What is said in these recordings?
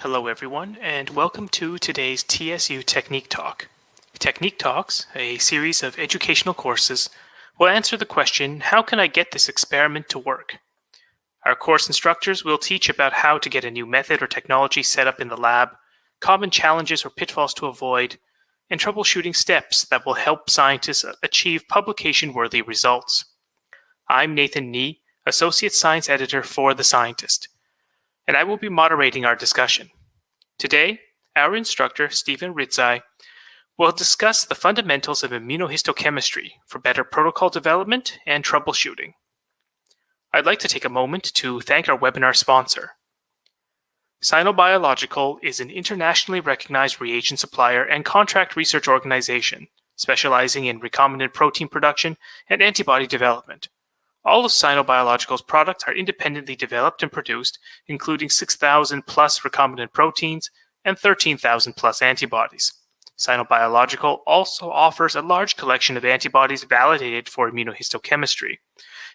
Hello everyone, and welcome to today's TSU Technique Talk. Technique Talks, a series of educational courses, will answer the question, how can I get this experiment to work? Our course instructors will teach about how to get a new method or technology set up in the lab, common challenges or pitfalls to avoid, and troubleshooting steps that will help scientists achieve publication-worthy results. I'm Nathan Nee, Associate Science Editor for The Scientist, and I will be moderating our discussion. Today, our instructor, Stephen Hrycaj, will discuss the fundamentals of immunohistochemistry for better protocol development and troubleshooting. I'd like to take a moment to thank our webinar sponsor. Sinobiological is an internationally recognized reagent supplier and contract research organization specializing in recombinant protein production and antibody development. All of Sinobiological's products are independently developed and produced, including 6,000 plus recombinant proteins and 13,000 plus antibodies. Sinobiological also offers a large collection of antibodies validated for immunohistochemistry,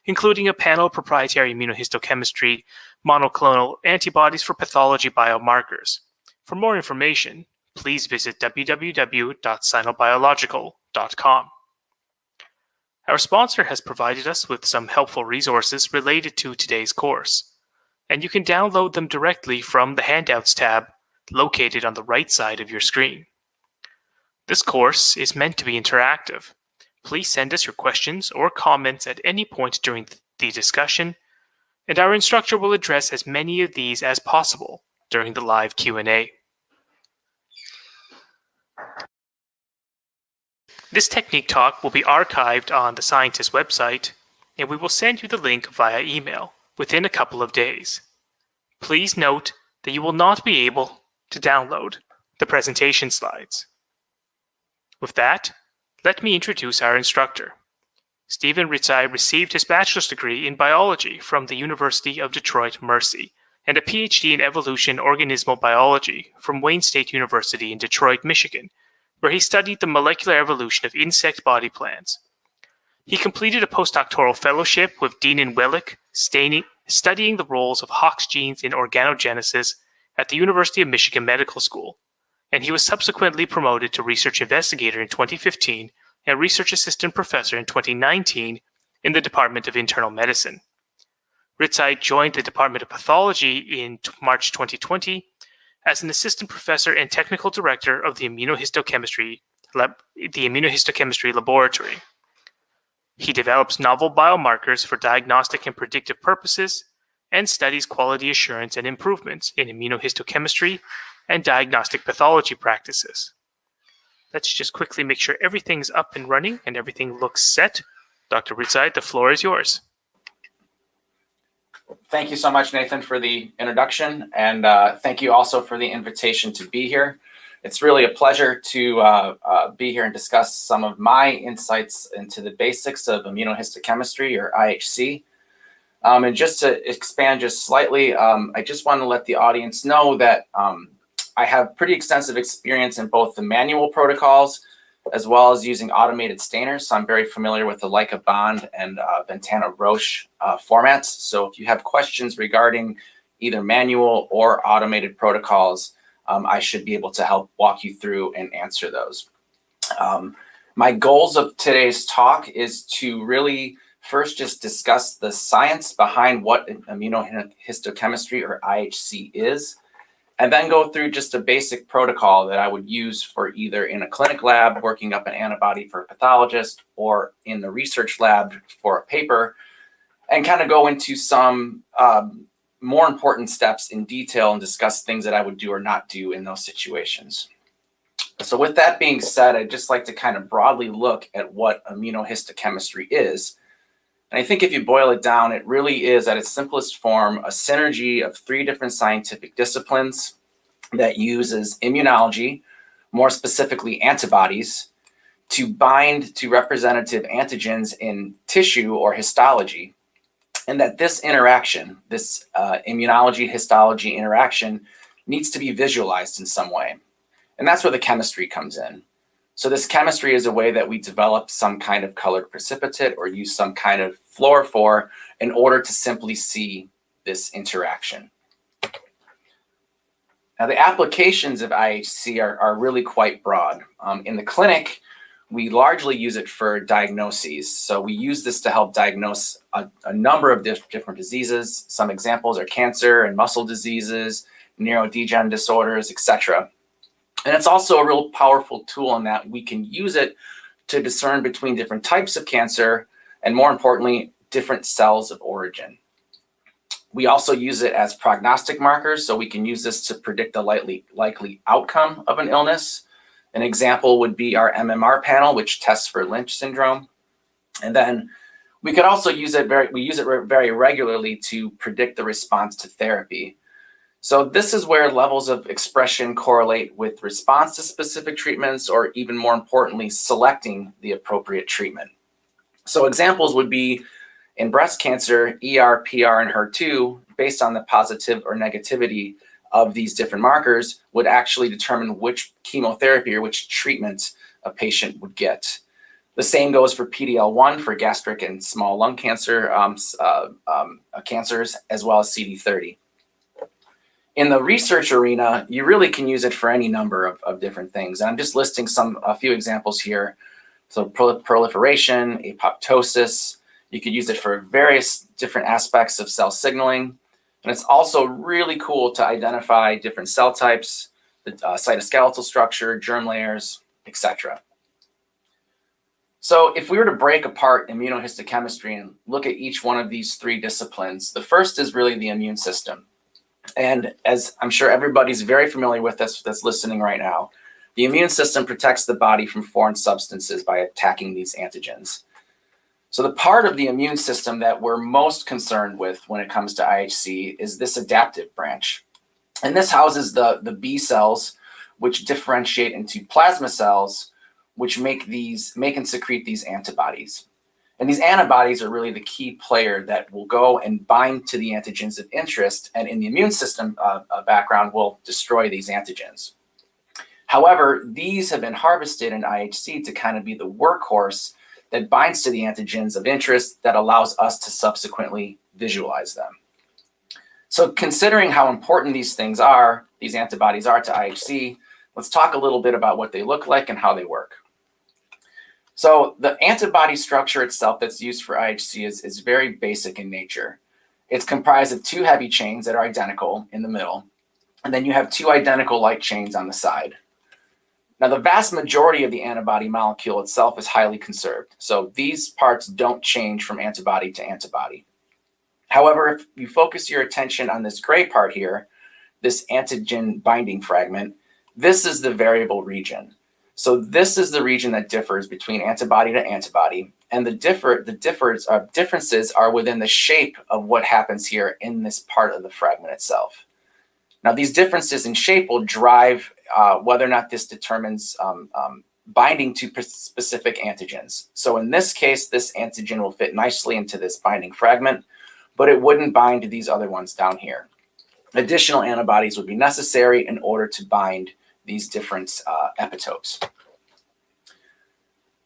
including a panel of proprietary immunohistochemistry monoclonal antibodies for pathology biomarkers. For more information, please visit www.sinobiological.com. Our sponsor has provided us with some helpful resources related to today's course, and you can download them directly from the Handouts tab located on the right side of your screen. This course is meant to be interactive. Please send us your questions or comments at any point during the discussion, and our instructor will address as many of these as possible during the live Q&A. This technique talk will be archived on the Scientist website, and we will send you the link via email within a couple of days. Please note that you will not be able to download the presentation slides. With that, let me introduce our instructor. Stephen Hrycaj received his bachelor's degree in biology from the University of Detroit Mercy and a PhD in evolution organismal biology from Wayne State University in Detroit, Michigan, where he studied the molecular evolution of insect body plans. He completed a postdoctoral fellowship with Dean and Wellick, studying the roles of Hox genes in organogenesis at the University of Michigan Medical School, and he was subsequently promoted to research investigator in 2015 and research assistant professor in 2019 in the Department of Internal Medicine. Hrycaj joined the Department of Pathology in March 2020 as an assistant professor and technical director of the Immunohistochemistry Laboratory. He develops novel biomarkers for diagnostic and predictive purposes and studies quality assurance and improvements in immunohistochemistry and diagnostic pathology practices. Let's just quickly make sure everything's up and running and everything looks set. Dr. Hrycaj, the floor is yours. Thank you so much, Nathan, for the introduction, and thank you also for the invitation to be here. It's really a pleasure to be here and discuss some of my insights into the basics of immunohistochemistry, or IHC. And just to expand just slightly, I just want to let the audience know that I have pretty extensive experience in both the manual protocols as well as using automated stainers. So I'm very familiar with the Leica Bond and Ventana Roche formats. So if you have questions regarding either manual or automated protocols, I should be able to help walk you through and answer those. My goals of today's talk is to really first just discuss the science behind what immunohistochemistry, or IHC, is, and then go through just a basic protocol that I would use for either in a clinic lab working up an antibody for a pathologist or in the research lab for a paper, and kind of go into some more important steps in detail and discuss things that I would do or not do in those situations. So with that being said, I'd just like to kind of broadly look at what immunohistochemistry is. And I think if you boil it down, it really is, at its simplest form, a synergy of three different scientific disciplines that uses immunology, more specifically antibodies, to bind to representative antigens in tissue, or histology. And that this interaction, this immunology-histology interaction, needs to be visualized in some way. And that's where the chemistry comes in. So this chemistry is a way that we develop some kind of colored precipitate or use some kind of fluorophore in order to simply see this interaction. Now, the applications of IHC are really quite broad. In the clinic, we largely use it for diagnoses. So we use this to help diagnose a number of different diseases. Some examples are cancer and muscle diseases, neurodegenerative disorders, etc. And it's also a real powerful tool in that we can use it to discern between different types of cancer and, more importantly, different cells of origin. We also use it as prognostic markers, so we can use this to predict the likely outcome of an illness. An example would be our MMR panel, which tests for Lynch syndrome. And then we could also use it very regularly to predict the response to therapy. So this is where levels of expression correlate with response to specific treatments, or even more importantly, selecting the appropriate treatment. So examples would be in breast cancer, ER, PR, and HER2, based on the positive or negativity of these different markers, would actually determine which chemotherapy or which treatment a patient would get. The same goes for PD-L1 for gastric and small lung cancer cancers, as well as CD30. In the research arena, you really can use it for any number of different things. And I'm just listing a few examples here. So proliferation, apoptosis. You could use it for various different aspects of cell signaling. And it's also really cool to identify different cell types, the cytoskeletal structure, germ layers, etc. So if we were to break apart immunohistochemistry and look at each one of these three disciplines, the first is really the immune system. And as I'm sure everybody's very familiar with this that's listening right now, the immune system protects the body from foreign substances by attacking these antigens. So the part of the immune system that we're most concerned with when it comes to IHC is this adaptive branch. And this houses the B cells, which differentiate into plasma cells, which make and secrete these antibodies. And these antibodies are really the key player that will go and bind to the antigens of interest, and in the immune system background will destroy these antigens. However, these have been harvested in IHC to kind of be the workhorse that binds to the antigens of interest that allows us to subsequently visualize them. So considering how important these antibodies are to IHC, let's talk a little bit about what they look like and how they work. So the antibody structure itself that's used for IHC is very basic in nature. It's comprised of two heavy chains that are identical in the middle, and then you have two identical light chains on the side. Now, the vast majority of the antibody molecule itself is highly conserved, so these parts don't change from antibody to antibody. However, if you focus your attention on this gray part here, this antigen binding fragment, this is the variable region. So this is the region that differs between antibody to antibody, and the differences are within the shape of what happens here in this part of the fragment itself. Now, these differences in shape will drive whether or not this determines binding to specific antigens. So in this case, this antigen will fit nicely into this binding fragment, but it wouldn't bind to these other ones down here. Additional antibodies would be necessary in order to bind these different epitopes.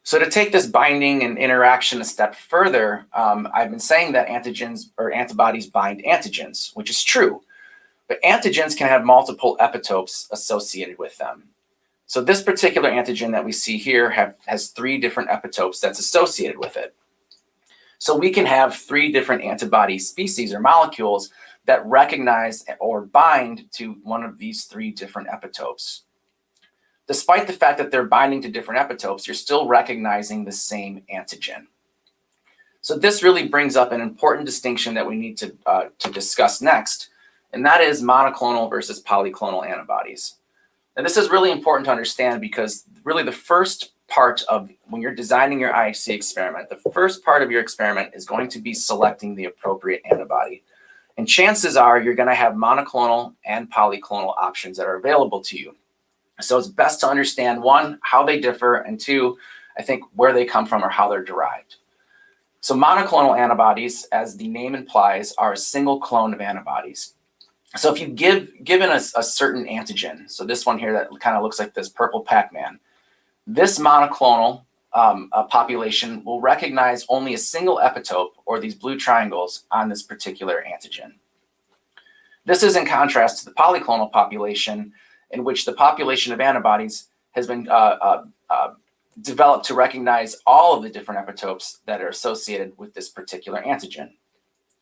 So to take this binding and interaction a step further, I've been saying that antigens or antibodies bind antigens, which is true. But antigens can have multiple epitopes associated with them. So this particular antigen that we see here has three different epitopes that's associated with it. So we can have three different antibody species or molecules that recognize or bind to one of these three different epitopes. Despite the fact that they're binding to different epitopes, you're still recognizing the same antigen. So this really brings up an important distinction that we need to discuss next, and that is monoclonal versus polyclonal antibodies. And this is really important to understand because really the first part of when you're designing your IHC experiment, the first part of your experiment is going to be selecting the appropriate antibody. And chances are you're going to have monoclonal and polyclonal options that are available to you. So it's best to understand, one, how they differ, and two, I think where they come from or how they're derived. So monoclonal antibodies, as the name implies, are a single clone of antibodies. So if you given a certain antigen, so this one here that kind of looks like this purple Pac-Man, this monoclonal population will recognize only a single epitope, or these blue triangles, on this particular antigen. This is in contrast to the polyclonal population, in which the population of antibodies has been developed to recognize all of the different epitopes that are associated with this particular antigen.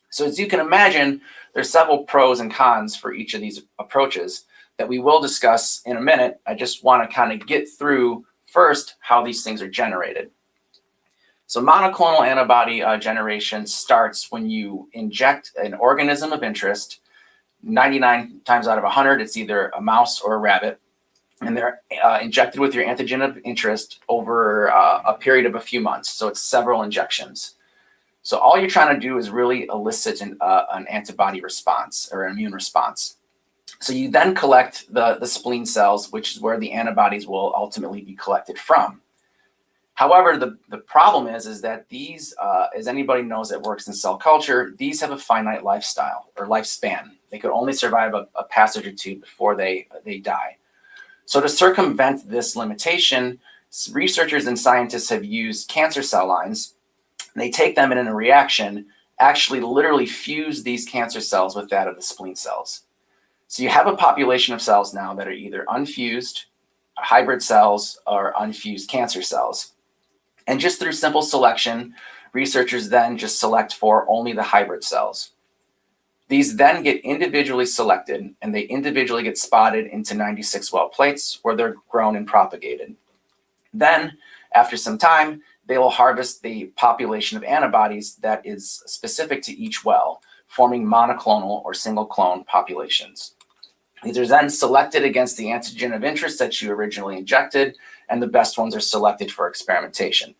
So as you can imagine, there's several pros and cons for each of these approaches that we will discuss in a minute. I just want to kind of get through first how these things are generated. So monoclonal antibody generation starts when you inject an organism of interest. 99 times out of 100, it's either a mouse or a rabbit, and they're injected with your antigen of interest over a period of a few months. So it's several injections. So all you're trying to do is really elicit an antibody response or an immune response. So you then collect the spleen cells, which is where the antibodies will ultimately be collected from. However, the problem is that these, as anybody knows that works in cell culture, these have a finite lifestyle or lifespan. They could only survive a passage or two before they die. So to circumvent this limitation, researchers and scientists have used cancer cell lines. They take them and in a reaction, actually literally fuse these cancer cells with that of the spleen cells. So you have a population of cells now that are either unfused, hybrid cells, or unfused cancer cells. And just through simple selection, researchers then just select for only the hybrid cells. These then get individually selected, and they individually get spotted into 96 well plates where they're grown and propagated. Then, after some time, they will harvest the population of antibodies that is specific to each well, forming monoclonal or single clone populations. These are then selected against the antigen of interest that you originally injected, and the best ones are selected for experimentation.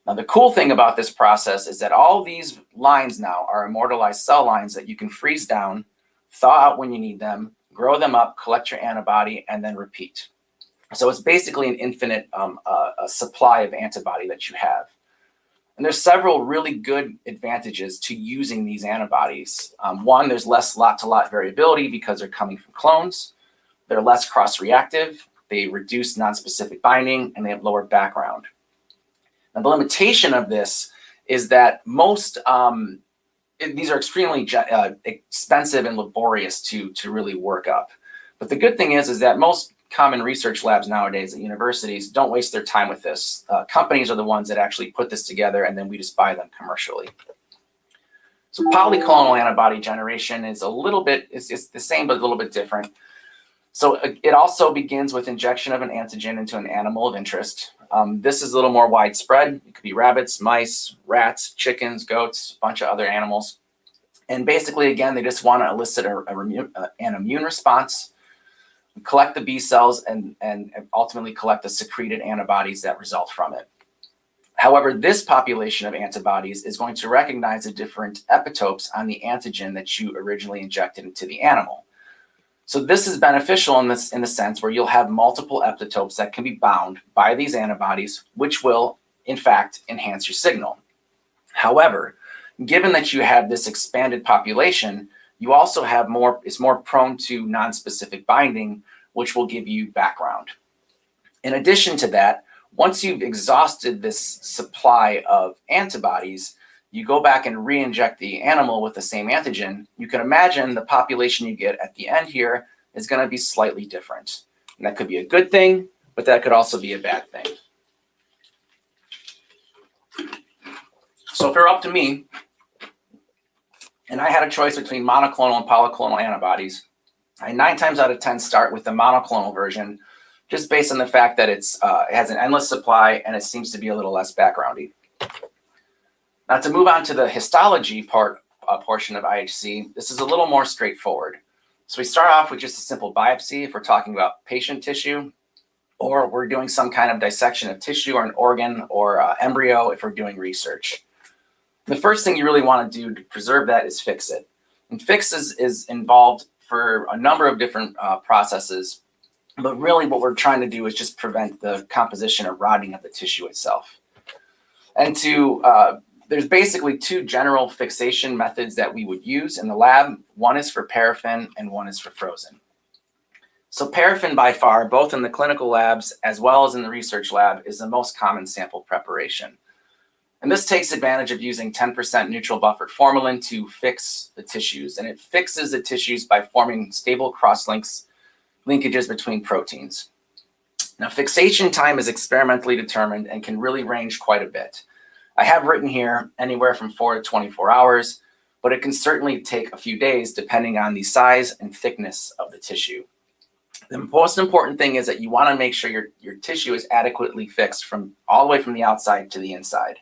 Now, the cool thing about this process is that all these lines now are immortalized cell lines that you can freeze down, thaw out when you need them, grow them up, collect your antibody, and then repeat. So it's basically an infinite supply of antibody that you have. And there's several really good advantages to using these antibodies. One, there's less lot-to-lot variability because they're coming from clones. They're less cross-reactive. They reduce nonspecific binding, and they have lower background. Now, the limitation of this is that most, these are extremely expensive and laborious to really work up. But the good thing is that most common research labs nowadays at universities don't waste their time with this. Companies are the ones that actually put this together, and then we just buy them commercially. So polyclonal antibody generation is a little bit, it's the same but a little bit different. So it also begins with injection of an antigen into an animal of interest. This is a little more widespread. It could be rabbits, mice, rats, chickens, goats, a bunch of other animals. And basically, again, they just want to elicit an immune response, collect the B cells, and ultimately collect the secreted antibodies that result from it. However, this population of antibodies is going to recognize the different epitopes on the antigen that you originally injected into the animal. So this is beneficial in the sense where you'll have multiple epitopes that can be bound by these antibodies, which will, in fact, enhance your signal. However, given that you have this expanded population, you also have it's more prone to nonspecific binding, which will give you background. In addition to that, once you've exhausted this supply of antibodies, you go back and re-inject the animal with the same antigen. You can imagine the population you get at the end here is going to be slightly different. And that could be a good thing, but that could also be a bad thing. So if it were up to me, and I had a choice between monoclonal and polyclonal antibodies, I 9 times out of 10 start with the monoclonal version, just based on the fact that it has an endless supply and it seems to be a little less backgroundy. Now, to move on to the histology portion of IHC, this is a little more straightforward. So we start off with just a simple biopsy if we're talking about patient tissue, or we're doing some kind of dissection of tissue or an organ or embryo if we're doing research. The first thing you really want to do to preserve that is fix it. And fix is involved for a number of different processes, but really what we're trying to do is just prevent the composition or rotting of the tissue itself. And there's basically 2 general fixation methods that we would use in the lab. One is for paraffin and one is for frozen. So paraffin by far, both in the clinical labs as well as in the research lab, is the most common sample preparation. And this takes advantage of using 10% neutral buffered formalin to fix the tissues. And it fixes the tissues by forming stable linkages between proteins. Now, fixation time is experimentally determined and can really range quite a bit. I have written here anywhere from 4 to 24 hours, but it can certainly take a few days depending on the size and thickness of the tissue. The most important thing is that you want to make sure your tissue is adequately fixed from all the way from the outside to the inside.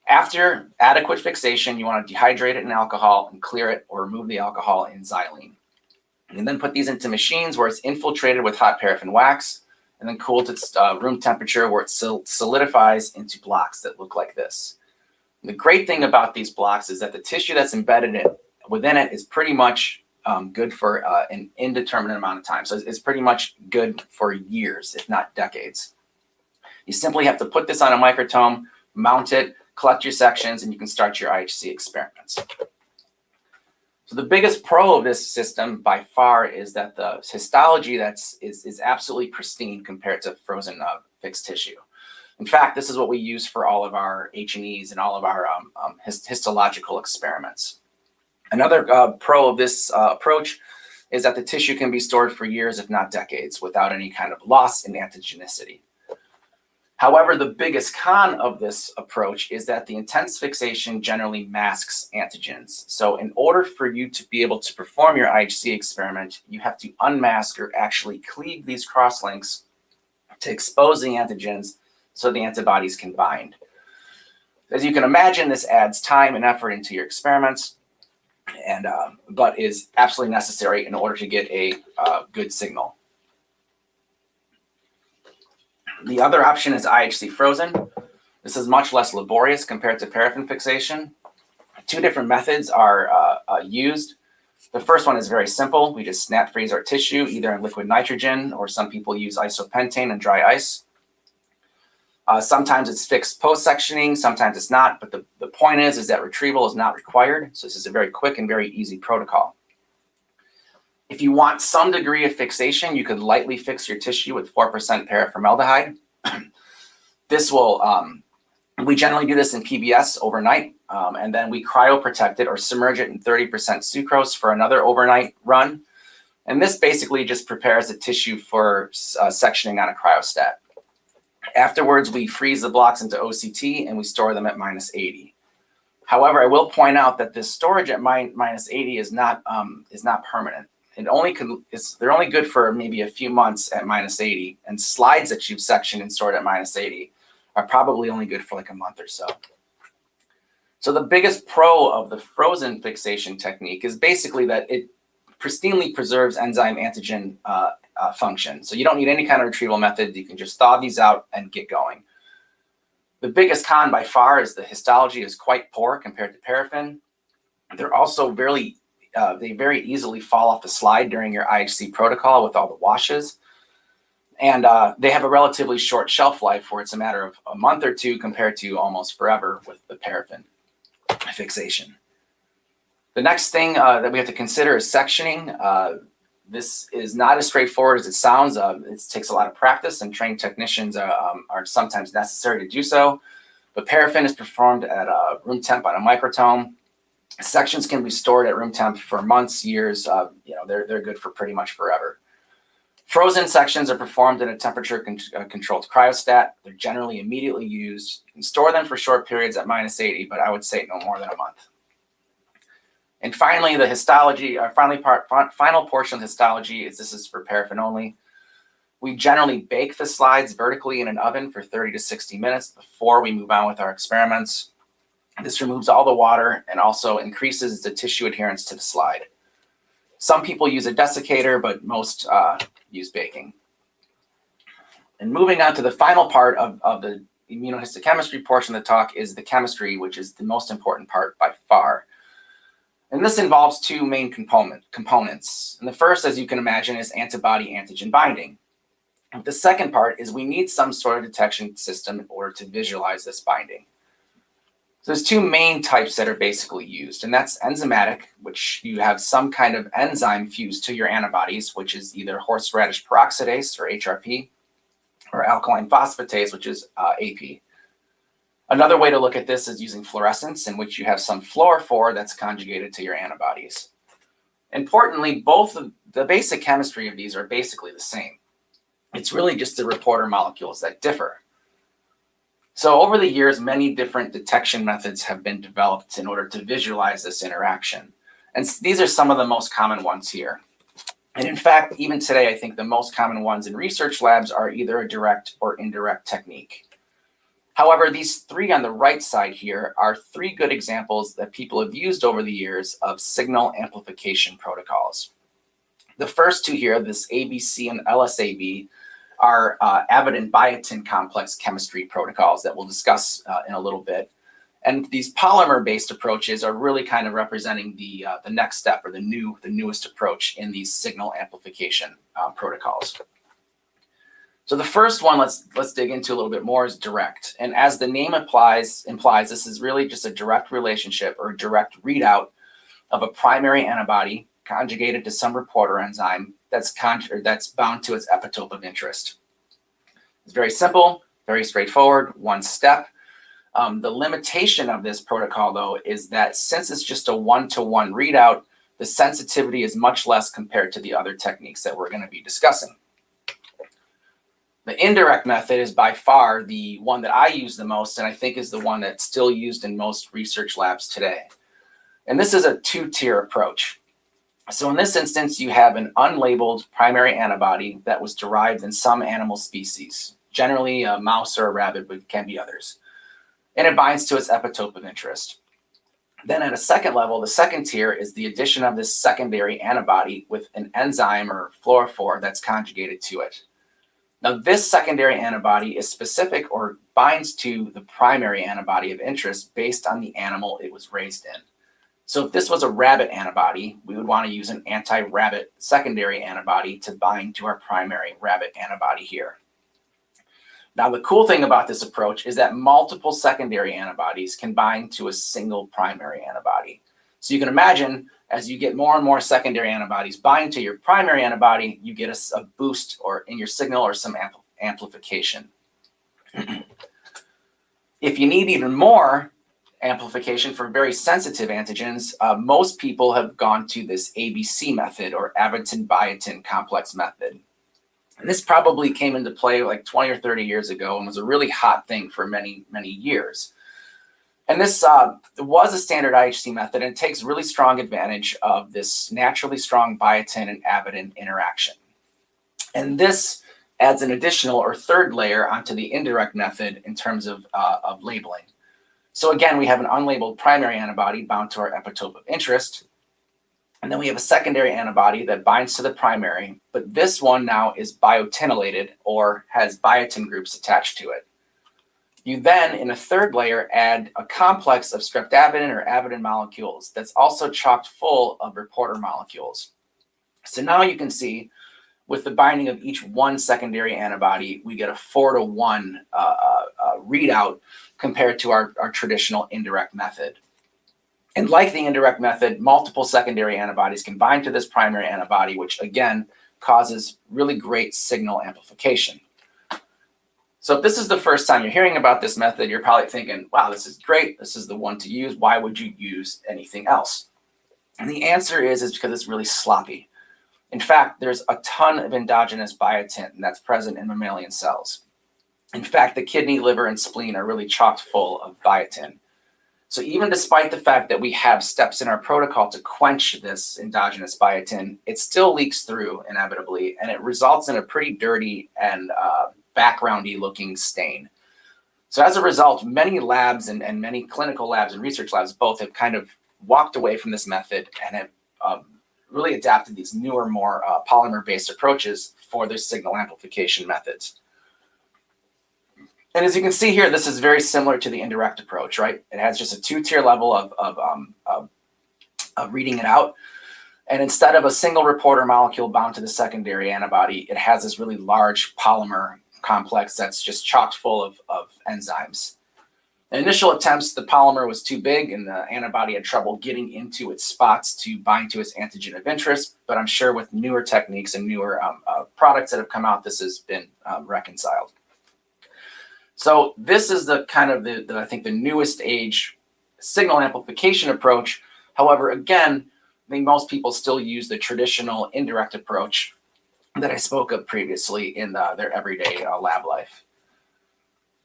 After adequate fixation, you want to dehydrate it in alcohol and clear it or remove the alcohol in xylene. And then put these into machines where it's infiltrated with hot paraffin wax and then cooled to room temperature where it solidifies into blocks that look like this. And the great thing about these blocks is that the tissue that's embedded within it is pretty much good for an indeterminate amount of time. So it's pretty much good for years, if not decades. You simply have to put this on a microtome, mount it, collect your sections, and you can start your IHC experiments. So the biggest pro of this system by far is that the histology is absolutely pristine compared to frozen fixed tissue. In fact, this is what we use for all of our H&Es and all of our histological experiments. Another pro of this approach is that the tissue can be stored for years, if not decades, without any kind of loss in antigenicity. However, the biggest con of this approach is that the intense fixation generally masks antigens. So in order for you to be able to perform your IHC experiment, you have to unmask or actually cleave these crosslinks to expose the antigens so the antibodies can bind. As you can imagine, this adds time and effort into your experiments, and but is absolutely necessary in order to get a good signal. The other option is IHC frozen. This is much less laborious compared to paraffin fixation. Two different methods are used. The first one is very simple. We just snap freeze our tissue, either in liquid nitrogen, or some people use isopentane and dry ice. Sometimes it's fixed post-sectioning, sometimes it's not, but the point is that retrieval is not required. So this is a very quick and very easy protocol. If you want some degree of fixation, you could lightly fix your tissue with 4% paraformaldehyde. This will, we generally do this in PBS overnight, and then we cryoprotect it or submerge it in 30% sucrose for another overnight run. And this basically just prepares the tissue for sectioning on a cryostat. Afterwards, we freeze the blocks into OCT and we store them at -80. However, I will point out that this storage at -80 is not permanent. They're only good for maybe a few months at -80, and slides that you've sectioned and stored at -80 are probably only good for like a month or so. So the biggest pro of the frozen fixation technique is basically that it pristinely preserves enzyme antigen function. So you don't need any kind of retrieval method. You can just thaw these out and get going. The biggest con by far is the histology is quite poor compared to paraffin. They're also they very easily fall off the slide during your IHC protocol with all the washes. And they have a relatively short shelf life where it's a matter of a month or two compared to almost forever with the paraffin fixation. The next thing that we have to consider is sectioning. This is not as straightforward as it sounds. It takes a lot of practice, and trained technicians are sometimes necessary to do so. But paraffin is performed at room temp on a microtome. Sections can be stored at room temp for months, years. They're good for pretty much forever. Frozen sections are performed in a temperature-controlled cryostat. They're generally immediately used. You can store them for short periods at -80, but I would say no more than a month. And finally, the histology, our final portion of histology this is for paraffin only. We generally bake the slides vertically in an oven for 30 to 60 minutes before we move on with our experiments. This removes all the water and also increases the tissue adherence to the slide. Some people use a desiccator, but most use baking. And moving on to the final part of the immunohistochemistry portion of the talk is the chemistry, which is the most important part by far. And this involves two main components. And the first, as you can imagine, is antibody-antigen binding. And the second part is we need some sort of detection system in order to visualize this binding. So there's two main types that are basically used, and that's enzymatic, which you have some kind of enzyme fused to your antibodies, which is either horseradish peroxidase, or HRP, or alkaline phosphatase, which is AP. Another way to look at this is using fluorescence, in which you have some fluorophore that's conjugated to your antibodies. Importantly, both of the basic chemistry of these are basically the same. It's really just the reporter molecules that differ. So over the years, many different detection methods have been developed in order to visualize this interaction. And these are some of the most common ones here. And in fact, even today, I think the most common ones in research labs are either a direct or indirect technique. However, these three on the right side here are three good examples that people have used over the years of signal amplification protocols. The first two here, this ABC and LSAB, are avid and biotin complex chemistry protocols that we'll discuss in a little bit. And these polymer-based approaches are really kind of representing the next step, or the newest approach in these signal amplification protocols. So the first one, let's dig into a little bit more, is direct. And as the name implies, this is really just a direct relationship or direct readout of a primary antibody conjugated to some reporter enzyme that's bound to its epitope of interest. It's very simple, very straightforward, one step. The limitation of this protocol, though, is that since it's just a one-to-one readout, the sensitivity is much less compared to the other techniques that we're going to be discussing. The indirect method is by far the one that I use the most, and I think is the one that's still used in most research labs today. And this is a two-tier approach. So in this instance, you have an unlabeled primary antibody that was derived in some animal species, generally a mouse or a rabbit, but it can be others. And it binds to its epitope of interest. Then at a second level, the second tier is the addition of this secondary antibody with an enzyme or fluorophore that's conjugated to it. Now, this secondary antibody is specific or binds to the primary antibody of interest based on the animal it was raised in. So if this was a rabbit antibody, we would want to use an anti-rabbit secondary antibody to bind to our primary rabbit antibody here. Now, the cool thing about this approach is that multiple secondary antibodies can bind to a single primary antibody. So you can imagine, as you get more and more secondary antibodies bind to your primary antibody, you get a boost or in your signal or some amplification. If you need even more amplification for very sensitive antigens, most people have gone to this ABC method, or avidin-biotin complex method. And this probably came into play like 20 or 30 years ago and was a really hot thing for many, many years. And this was a standard IHC method, and it takes really strong advantage of this naturally strong biotin and avidin interaction. And this adds an additional or third layer onto the indirect method in terms of labeling. So again, we have an unlabeled primary antibody bound to our epitope of interest. And then we have a secondary antibody that binds to the primary, but this one now is biotinylated or has biotin groups attached to it. You then, in a third layer, add a complex of streptavidin or avidin molecules that's also chocked full of reporter molecules. So now you can see, with the binding of each one secondary antibody, we get a 4-to-1 readout compared to our traditional indirect method. And like the indirect method, multiple secondary antibodies can bind to this primary antibody, which again causes really great signal amplification. So if this is the first time you're hearing about this method, you're probably thinking, wow, this is great. This is the one to use. Why would you use anything else? And the answer is because it's really sloppy. In fact, there's a ton of endogenous biotin that's present in mammalian cells. In fact, the kidney, liver, and spleen are really chocked full of biotin. So even despite the fact that we have steps in our protocol to quench this endogenous biotin, it still leaks through inevitably, and it results in a pretty dirty and backgroundy looking stain. So as a result, many labs and many clinical labs and research labs both have kind of walked away from this method and have really adapted these newer, more polymer-based approaches for their signal amplification methods. And as you can see here, this is very similar to the indirect approach, right? It has just a two-tier level of reading it out. And instead of a single reporter molecule bound to the secondary antibody, it has this really large polymer complex that's just chocked full of enzymes. In initial attempts, the polymer was too big and the antibody had trouble getting into its spots to bind to its antigen of interest. But I'm sure with newer techniques and newer products that have come out, this has been reconciled. So this is the kind of I think the newest age signal amplification approach. However, again, I think most people still use the traditional indirect approach that I spoke of previously in their everyday lab life.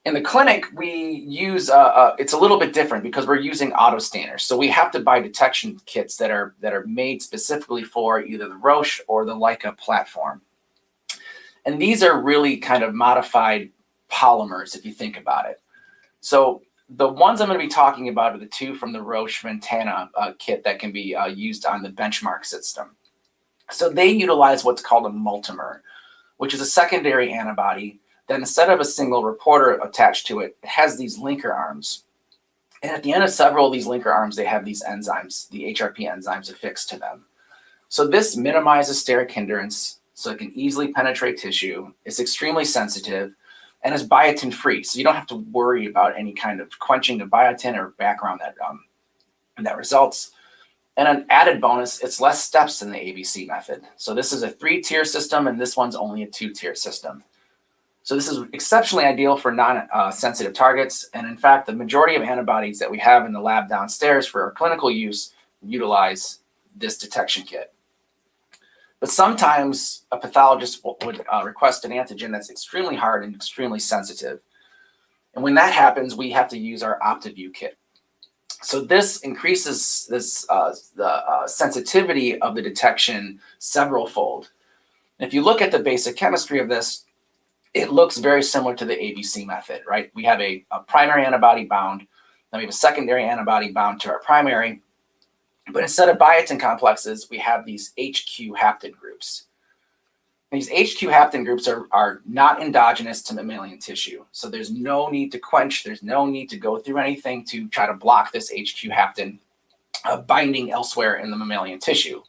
In the clinic, we use, it's a little bit different because we're using autostainers. So we have to buy detection kits that are made specifically for either the Roche or the Leica platform. And these are really kind of modified polymers, if you think about it. So the ones I'm going to be talking about are the two from the Roche Ventana kit that can be used on the benchmark system. So they utilize what's called a multimer, which is a secondary antibody that instead of a single reporter attached to it, it has these linker arms. And at the end of several of these linker arms, they have these enzymes, the HRP enzymes affixed to them. So this minimizes steric hindrance, so it can easily penetrate tissue. It's extremely sensitive and is biotin free. So you don't have to worry about any kind of quenching of biotin or background that results. And an added bonus, it's less steps than the ABC method. So this is a 3-tier system and this one's only a 2-tier system. So this is exceptionally ideal for non-sensitive targets. And in fact, the majority of antibodies that we have in the lab downstairs for our clinical use utilize this detection kit. But sometimes a pathologist would request an antigen that's extremely hard and extremely sensitive. And when that happens, we have to use our OptiView kit. So this increases the sensitivity of the detection several fold. And if you look at the basic chemistry of this, it looks very similar to the ABC method, right? We have a primary antibody bound, then we have a secondary antibody bound to our primary, but instead of biotin complexes, we have these HQ hapten groups. And these HQ hapten groups are not endogenous to mammalian tissue. So there's no need to quench, there's no need to go through anything to try to block this HQ hapten binding elsewhere in the mammalian tissue.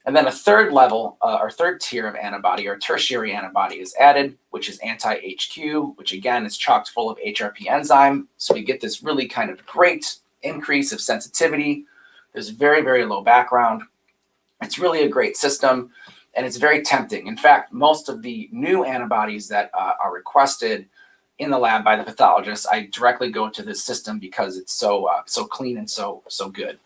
And then a third level, or third tier of antibody, or tertiary antibody is added, which is anti-HQ, which again is chocked full of HRP enzyme. So we get this really kind of great increase of sensitivity. There's very, very low background. It's really a great system, and it's very tempting. In fact, most of the new antibodies that are requested in the lab by the pathologist, I directly go to this system because it's so clean and so good.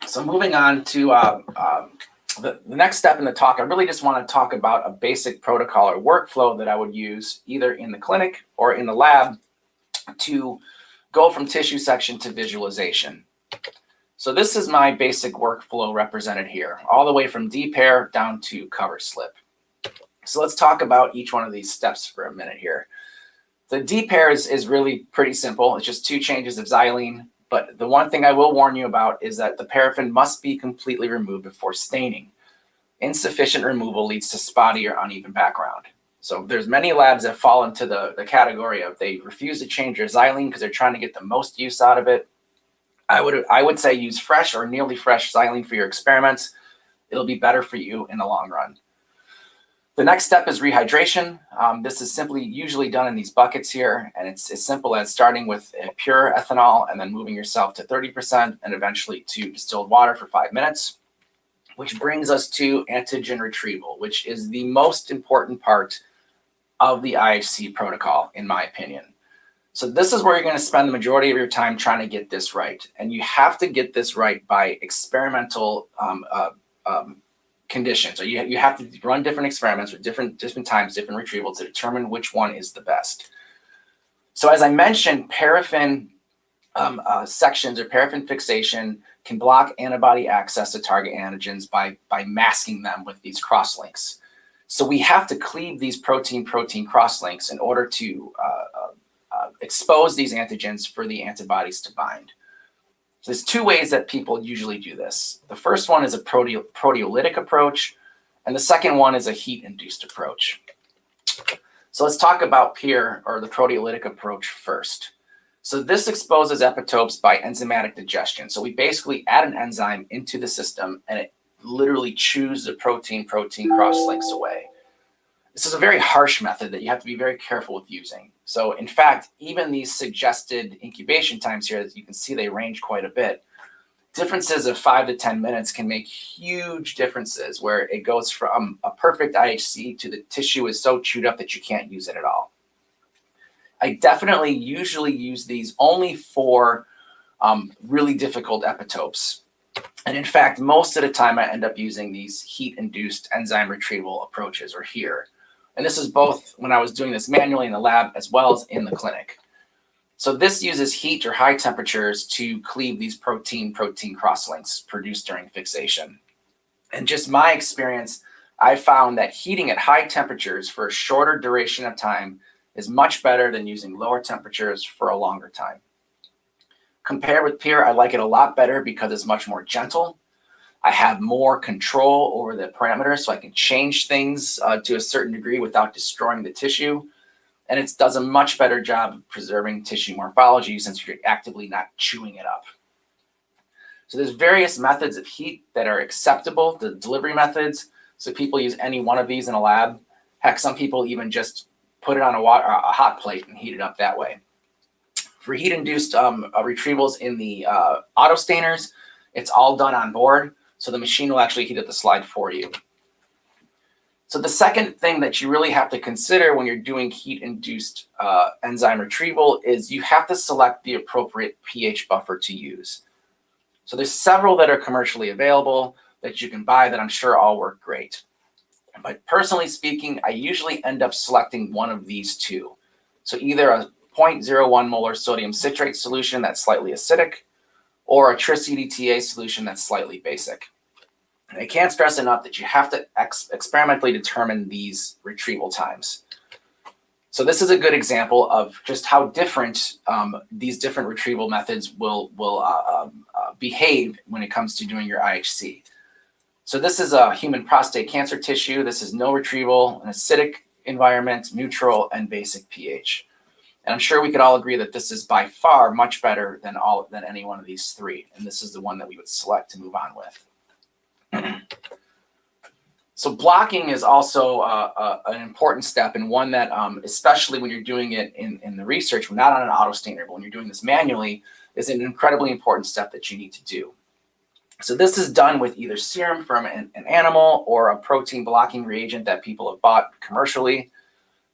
So moving on to the next step in the talk, I really just want to talk about a basic protocol or workflow that I would use either in the clinic or in the lab to go from tissue section to visualization. So this is my basic workflow represented here, all the way from D-pair down to cover slip. So let's talk about each one of these steps for a minute here. The D-pair is really pretty simple. It's just 2 changes of xylene. But the one thing I will warn you about is that the paraffin must be completely removed before staining. Insufficient removal leads to spotty or uneven background. So there's many labs that fall into the category of they refuse to change their xylene because they're trying to get the most use out of it. I would say use fresh or nearly fresh xylene for your experiments. It'll be better for you in the long run. The next step is rehydration. This is simply usually done in these buckets here, and it's as simple as starting with pure ethanol and then moving yourself to 30% and eventually to distilled water for 5 minutes, which brings us to antigen retrieval, which is the most important part of the IHC protocol, in my opinion. So this is where you're going to spend the majority of your time trying to get this right, and you have to get this right by experimental conditions. So you have to run different experiments with different times, different retrievals to determine which one is the best. So as I mentioned, paraffin sections or paraffin fixation can block antibody access to target antigens by masking them with these crosslinks. So we have to cleave these protein-protein crosslinks in order to expose these antigens for the antibodies to bind. So there's 2 ways that people usually do this. The first one is a proteolytic approach, and the second one is a heat-induced approach. So let's talk about PEER, or the proteolytic approach, first. So this exposes epitopes by enzymatic digestion. So we basically add an enzyme into the system, and it literally chews the protein-protein crosslinks away. This is a very harsh method that you have to be very careful with using. So in fact, even these suggested incubation times here, as you can see, they range quite a bit. differences of 5 to 10 minutes can make huge differences, where it goes from a perfect IHC to the tissue is so chewed up that you can't use it at all. I definitely usually use these only for really difficult epitopes. And in fact, most of the time I end up using these heat-induced enzyme retrieval approaches, or HERE. And this is both when I was doing this manually in the lab as well as in the clinic. So this uses heat or high temperatures to cleave these protein-protein crosslinks produced during fixation. And just my experience, I found that heating at high temperatures for a shorter duration of time is much better than using lower temperatures for a longer time. Compared with PEER, I like it a lot better because it's much more gentle. I have more control over the parameters, so I can change things to a certain degree without destroying the tissue. And it does a much better job of preserving tissue morphology since you're actively not chewing it up. So there's various methods of heat that are acceptable, the delivery methods. So people use any one of these in a lab. Heck, some people even just put it on a hot plate and heat it up that way. For heat-induced retrievals in the autostainers, it's all done on board. So the machine will actually heat up the slide for you. So the second thing that you really have to consider when you're doing heat-induced enzyme retrieval is you have to select the appropriate pH buffer to use. So there's several that are commercially available that you can buy that I'm sure all work great. But personally speaking, I usually end up selecting one of these two. So either a 0.01 molar sodium citrate solution that's slightly acidic, or a tris-EDTA solution that's slightly basic. And I can't stress enough that you have to experimentally determine these retrieval times. So this is a good example of just how different these different retrieval methods will behave when it comes to doing your IHC. So this is a human prostate cancer tissue. This is no retrieval, an acidic environment, neutral, and basic pH. And I'm sure we could all agree that this is by far much better than any one of these three. And this is the one that we would select to move on with. So blocking is also an important step, and one that, especially when you're doing it in the research, not on an autostainer, but when you're doing this manually, is an incredibly important step that you need to do. So this is done with either serum from an animal or a protein blocking reagent that people have bought commercially.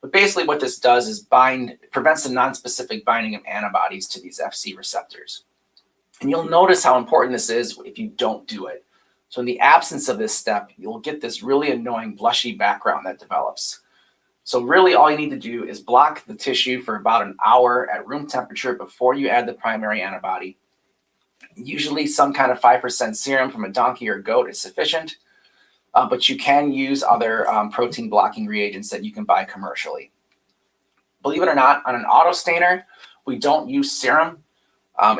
But basically what this does is prevents the non-specific binding of antibodies to these FC receptors. And you'll notice how important this is if you don't do it. So in the absence of this step, you'll get this really annoying blushy background that develops. So really all you need to do is block the tissue for about an hour at room temperature before you add the primary antibody. Usually some kind of 5% serum from a donkey or goat is sufficient, but you can use other protein blocking reagents that you can buy commercially. Believe it or not, on an autostainer, we don't use serum.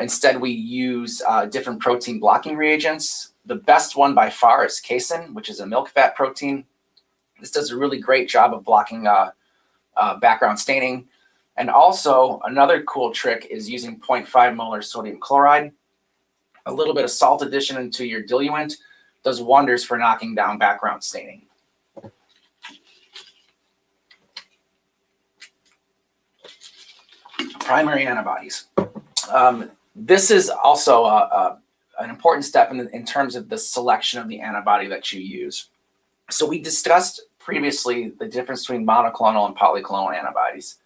Instead, we use different protein blocking reagents. The best one by far is casein, which is a milk fat protein. This does a really great job of blocking background staining. And also, another cool trick is using 0.5 molar sodium chloride. A little bit of salt addition into your diluent does wonders for knocking down background staining. Primary antibodies. This is also an important step in terms of the selection of the antibody that you use. So we discussed previously the difference between monoclonal and polyclonal antibodies.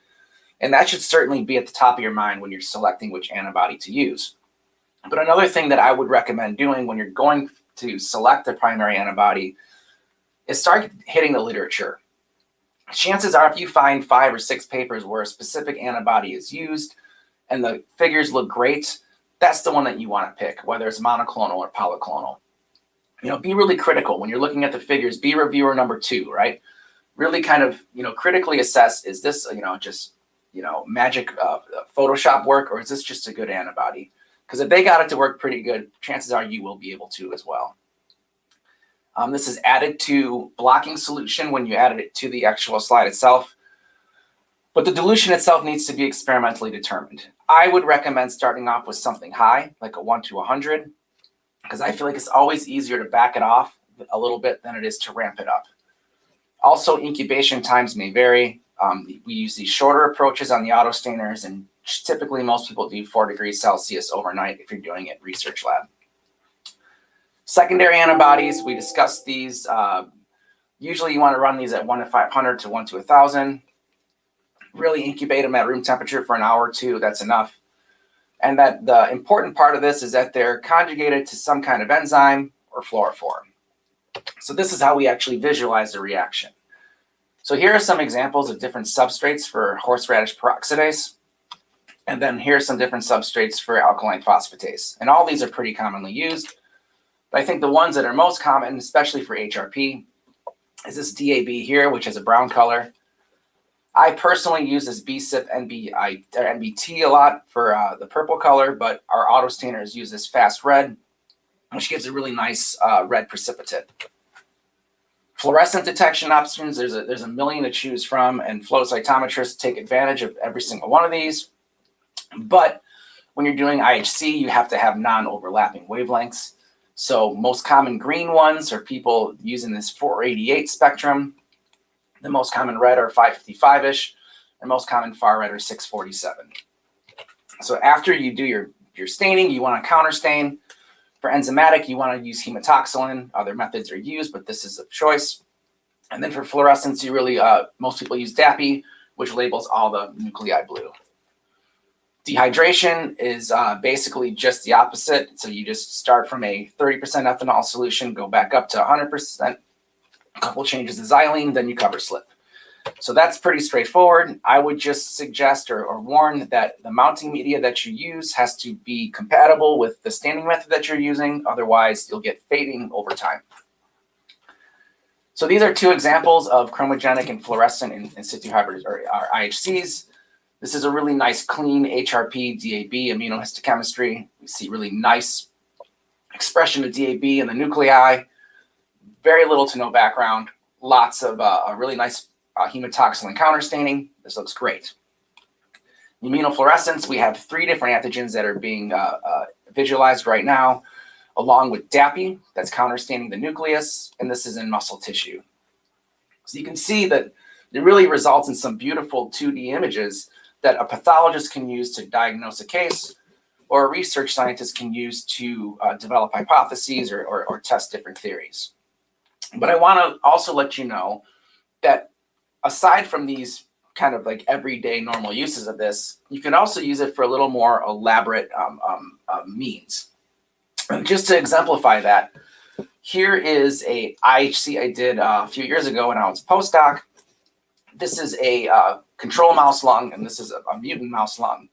And that should certainly be at the top of your mind when you're selecting which antibody to use. But another thing that I would recommend doing when you're going to select a primary antibody is start hitting the literature. Chances are if you find 5 or 6 papers where a specific antibody is used and the figures look great, that's the one that you want to pick, whether it's monoclonal or polyclonal. You know, be really critical when you're looking at the figures. Be reviewer number 2, right? Really kind of, critically assess, is this, just, magic Photoshop work, or is this just a good antibody? Because if they got it to work pretty good, chances are you will be able to as well. This is added to blocking solution when you added it to the actual slide itself. But the dilution itself needs to be experimentally determined. I would recommend starting off with something high, like a 1 to 100, because I feel like it's always easier to back it off a little bit than it is to ramp it up. Also, incubation times may vary. We use these shorter approaches on the autostainers, and typically most people do 4 degrees Celsius overnight if you're doing it research lab. Secondary antibodies, we discussed these. Usually you want to run these at 1 to 500 to 1 to 1,000. Really incubate them at room temperature for an hour or two. That's enough. And that the important part of this is that they're conjugated to some kind of enzyme or fluorophore. So this is how we actually visualize the reaction. So here are some examples of different substrates for horseradish peroxidase. And then here's some different substrates for alkaline phosphatase. And all these are pretty commonly used. But I think the ones that are most common, especially for HRP, is this DAB here, which is a brown color. I personally use this BSIP NBT a lot for the purple color, but our auto stainers use this fast red, which gives a really nice red precipitate. Fluorescent detection options, there's a million to choose from, and flow cytometrists take advantage of every single one of these. But when you're doing IHC, you have to have non-overlapping wavelengths. So most common green ones are people using this 488 spectrum. The most common red are 555-ish, and most common far red are 647. So after you do your staining, you want to counterstain. For enzymatic, you want to use hematoxylin. Other methods are used, but this is a choice. And then for fluorescence, you really, most people use DAPI, which labels all the nuclei blue. Dehydration is basically just the opposite. So you just start from a 30% ethanol solution, go back up to 100%, a couple changes of xylene, then you cover slip. So that's pretty straightforward. I would just suggest or warn that the mounting media that you use has to be compatible with the staining method that you're using. Otherwise, you'll get fading over time. So these are two examples of chromogenic and fluorescent in situ hybrids or IHCs. This is a really nice, clean HRP DAB immunohistochemistry. We see really nice expression of DAB in the nuclei. Very little to no background. Lots of a really nice hematoxylin counterstaining. This looks great. Immunofluorescence, we have 3 different antigens that are being visualized right now, along with DAPI, that's counterstaining the nucleus, and this is in muscle tissue. So you can see that it really results in some beautiful 2D images that a pathologist can use to diagnose a case, or a research scientist can use to develop hypotheses or test different theories. But I want to also let you know that aside from these kind of like everyday normal uses of this, you can also use it for a little more elaborate means. And just to exemplify that, here is a IHC I did a few years ago when I was a postdoc. This is a control mouse lung, and this is a mutant mouse lung.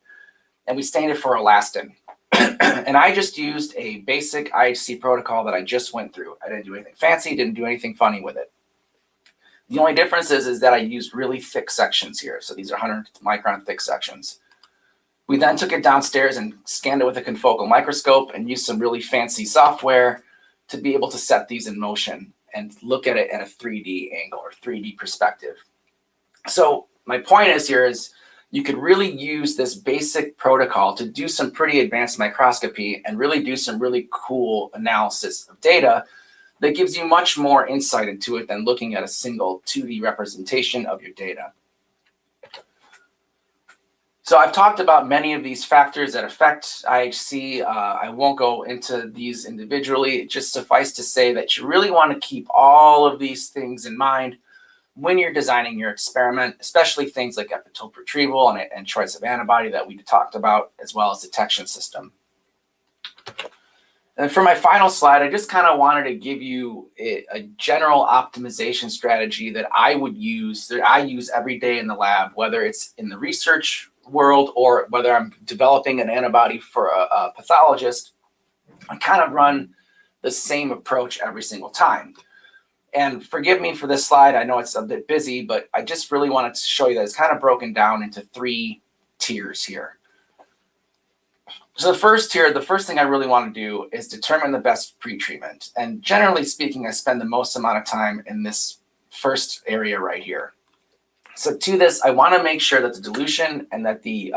And we stained it for elastin. And I just used a basic IHC protocol that I just went through. I didn't do anything fancy, didn't do anything funny with it. The only difference is that I used really thick sections here. So these are 100 micron thick sections. We then took it downstairs and scanned it with a confocal microscope and used some really fancy software to be able to set these in motion and look at it at a 3D angle or 3D perspective. So my point is you could really use this basic protocol to do some pretty advanced microscopy and really do some really cool analysis of data that gives you much more insight into it than looking at a single 2D representation of your data. So I've talked about many of these factors that affect IHC. I won't go into these individually. Just suffice to say that you really want to keep all of these things in mind when you're designing your experiment, especially things like epitope retrieval and choice of antibody that we talked about, as well as detection system. And for my final slide, I just kind of wanted to give you a general optimization strategy that I would use, that I use every day in the lab, whether it's in the research world or whether I'm developing an antibody for a pathologist. I kind of run the same approach every single time. And forgive me for this slide. I know it's a bit busy, but I just really wanted to show you that it's kind of broken down into 3 tiers here. So the first tier, the first thing I really want to do is determine the best pretreatment. And generally speaking, I spend the most amount of time in this first area right here. So to this, I want to make sure that the dilution and that the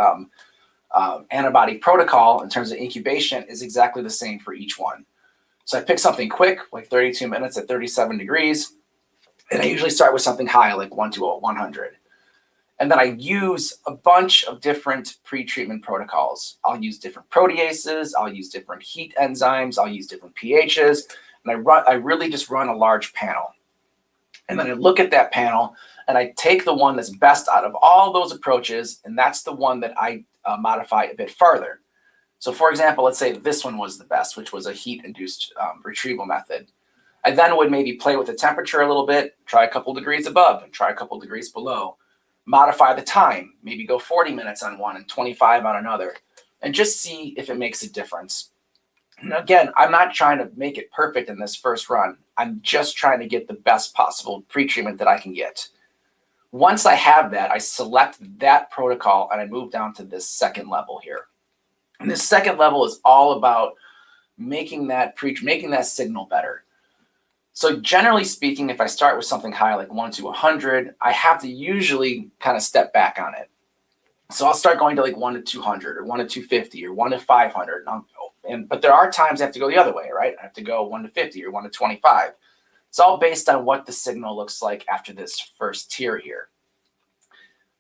antibody protocol in terms of incubation is exactly the same for each one. So I pick something quick, like 32 minutes at 37 degrees. And I usually start with something high, like 1 to 100. And then I use a bunch of different pretreatment protocols. I'll use different proteases. I'll use different heat enzymes. I'll use different pHs. and I really just run a large panel. And then I look at that panel and I take the one that's best out of all those approaches, and that's the one that I modify a bit further. So for example, let's say this one was the best, which was a heat-induced retrieval method. I then would maybe play with the temperature a little bit, try a couple degrees above and try a couple degrees below, modify the time, maybe go 40 minutes on one and 25 on another, and just see if it makes a difference. And again, I'm not trying to make it perfect in this first run. I'm just trying to get the best possible pre-treatment that I can get. Once I have that, I select that protocol and I move down to this second level here. And this second level is all about making that signal better. So generally speaking, if I start with something high like 1 to 100, I have to usually kind of step back on it. So I'll start going to like 1 to 200 or 1 to 250 or 1 to 500. But there are times I have to go the other way, right? I have to go 1 to 50 or 1 to 25. It's all based on what the signal looks like after this first tier here.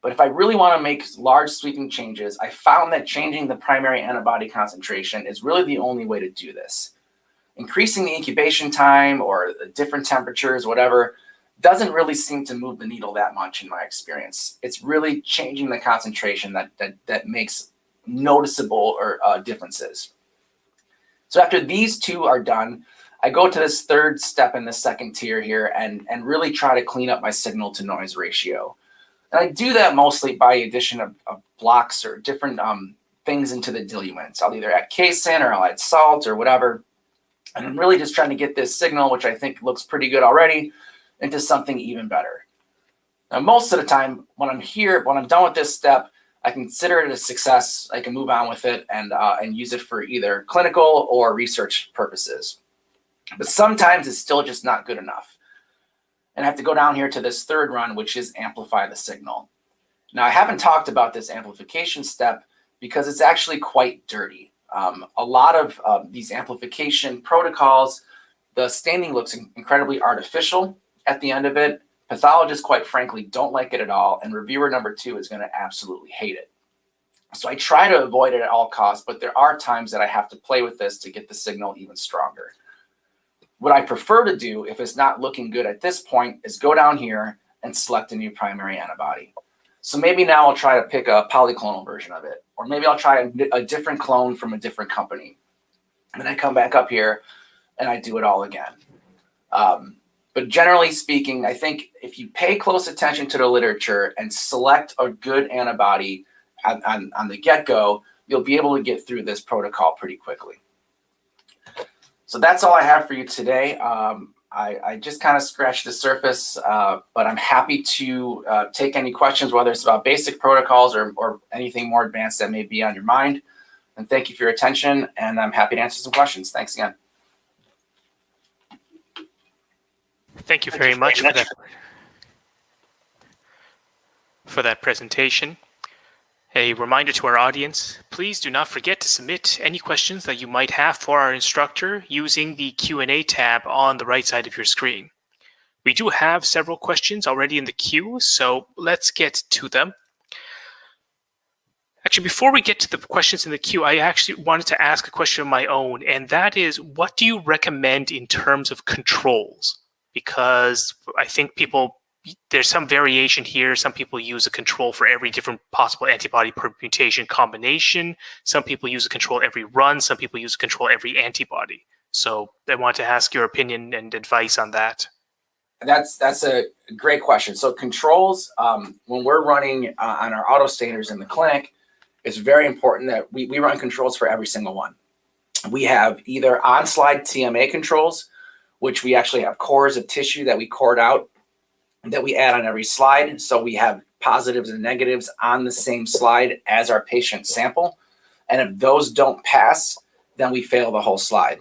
But if I really want to make large sweeping changes, I found that changing the primary antibody concentration is really the only way to do this. Increasing the incubation time or different temperatures, whatever, doesn't really seem to move the needle that much in my experience. It's really changing the concentration that makes noticeable differences. So after these two are done, I go to this third step in the second tier here and really try to clean up my signal to noise ratio. And I do that mostly by addition of blocks or different things into the diluents. I'll either add casein or I'll add salt or whatever. And I'm really just trying to get this signal, which I think looks pretty good already, into something even better. Now, most of the time when I'm done with this step, I consider it a success. I can move on with it and use it for either clinical or research purposes. But sometimes it's still just not good enough. And I have to go down here to this third run, which is amplify the signal. Now, I haven't talked about this amplification step because it's actually quite dirty. A lot of these amplification protocols, the staining looks incredibly artificial at the end of it. Pathologists, quite frankly, don't like it at all, and reviewer number 2 is going to absolutely hate it. So I try to avoid it at all costs, but there are times that I have to play with this to get the signal even stronger. What I prefer to do, if it's not looking good at this point, is go down here and select a new primary antibody. So maybe now I'll try to pick a polyclonal version of it, or maybe I'll try a different clone from a different company. And then I come back up here and I do it all again. But generally speaking, I think if you pay close attention to the literature and select a good antibody on the get-go, you'll be able to get through this protocol pretty quickly. So that's all I have for you today. I just kind of scratched the surface, but I'm happy to take any questions, whether it's about basic protocols or anything more advanced that may be on your mind. And thank you for your attention, and I'm happy to answer some questions. Thanks again. Thank you very much for that presentation. A reminder to our audience, please do not forget to submit any questions that you might have for our instructor using the Q&A tab on the right side of your screen. We do have several questions already in the queue, so let's get to them. Actually, before we get to the questions in the queue, I actually wanted to ask a question of my own, and that is, what do you recommend in terms of controls? Because I think there's some variation here. Some people use a control for every different possible antibody permutation combination. Some people use a control every run. Some people use a control every antibody. So I want to ask your opinion and advice on that. That's a great question. So controls, when we're running on our auto stainers in the clinic, it's very important that we run controls for every single one. We have either on-slide TMA controls, which we actually have cores of tissue that we cored out that we add on every slide. So we have positives and negatives on the same slide as our patient sample. And if those don't pass, then we fail the whole slide.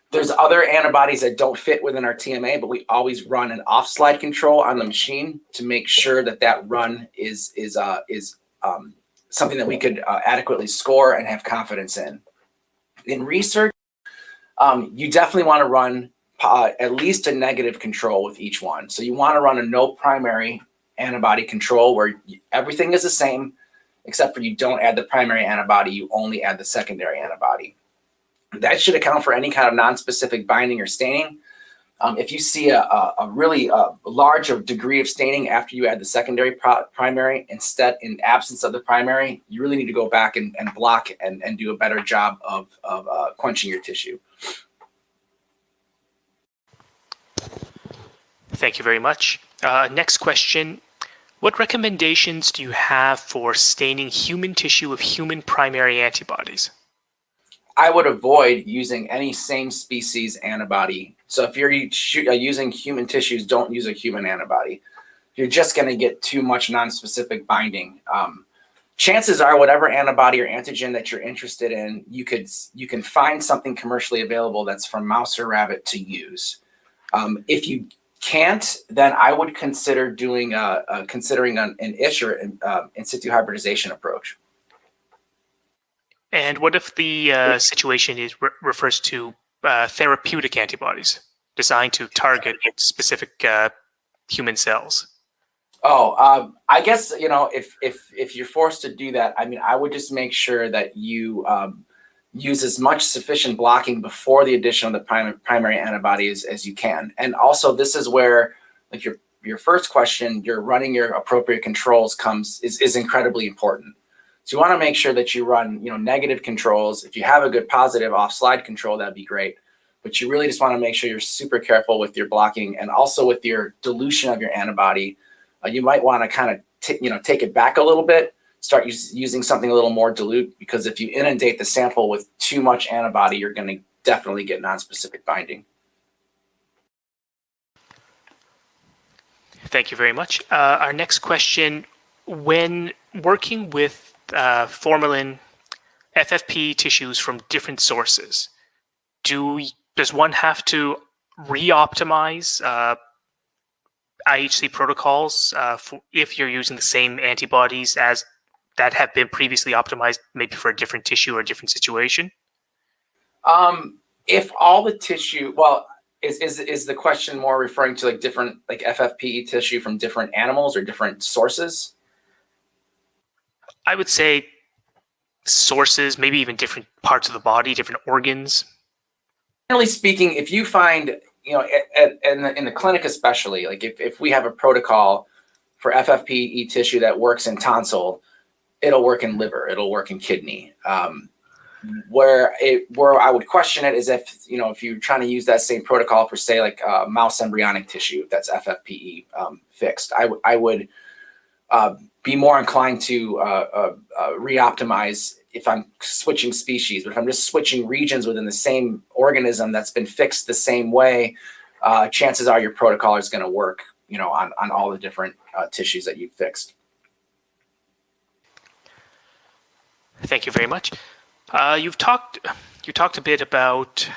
There's other antibodies that don't fit within our TMA, but we always run an off-slide control on the machine to make sure that that run is something that we could adequately score and have confidence in. In research, you definitely want to run at least a negative control with each one. So you want to run a no primary antibody control where everything is the same, except for you don't add the primary antibody, you only add the secondary antibody. That should account for any kind of non-specific binding or staining. If you see a really large degree of staining after you add the secondary primary in absence of the primary, you really need to go back and block and do a better job of quenching your tissue. Thank you very much. Next question. What recommendations do you have for staining human tissue with human primary antibodies? I would avoid using any same species antibody. So if you're using human tissues, don't use a human antibody. You're just going to get too much non-specific binding. Chances are whatever antibody or antigen that you're interested in, you can find something commercially available that's from mouse or rabbit to use. If you can't, then I would consider doing considering an ISH or in situ hybridization approach. And what if the situation refers to therapeutic antibodies designed to target specific human cells? Oh, I guess, you know, if you're forced to do that, I mean, I would just make sure that you use as much sufficient blocking before the addition of the primary antibodies as you can. And also, this is where, like your first question, you're running your appropriate controls is incredibly important. So you want to make sure that you run, you know, negative controls. If you have a good positive off-slide control, that'd be great. But you really just want to make sure you're super careful with your blocking and also with your dilution of your antibody. You might want to kind of take it back a little bit, start using something a little more dilute, because if you inundate the sample with too much antibody, you're going to definitely get non-specific binding. Thank you very much. Our next question, when working with formalin FFP tissues from different sources, does one have to re-optimize IHC protocols if you're using the same antibodies as that have been previously optimized, maybe for a different tissue or a different situation? If all the tissue, well, is the question more referring to like different like FFPE tissue from different animals or different sources? I would say sources, maybe even different parts of the body, different organs. Generally speaking, if you find, you know, in the clinic especially, like if we have a protocol for FFPE tissue that works in tonsil, it'll work in liver, it'll work in kidney. Where I would question it is if, you know, if you're trying to use that same protocol for, say, like mouse embryonic tissue that's FFPE fixed, I would be more inclined to re-optimize if I'm switching species. But if I'm just switching regions within the same organism that's been fixed the same way, chances are your protocol is going to work, you know, on all the different tissues that you've fixed. Thank you very much. You talked a bit about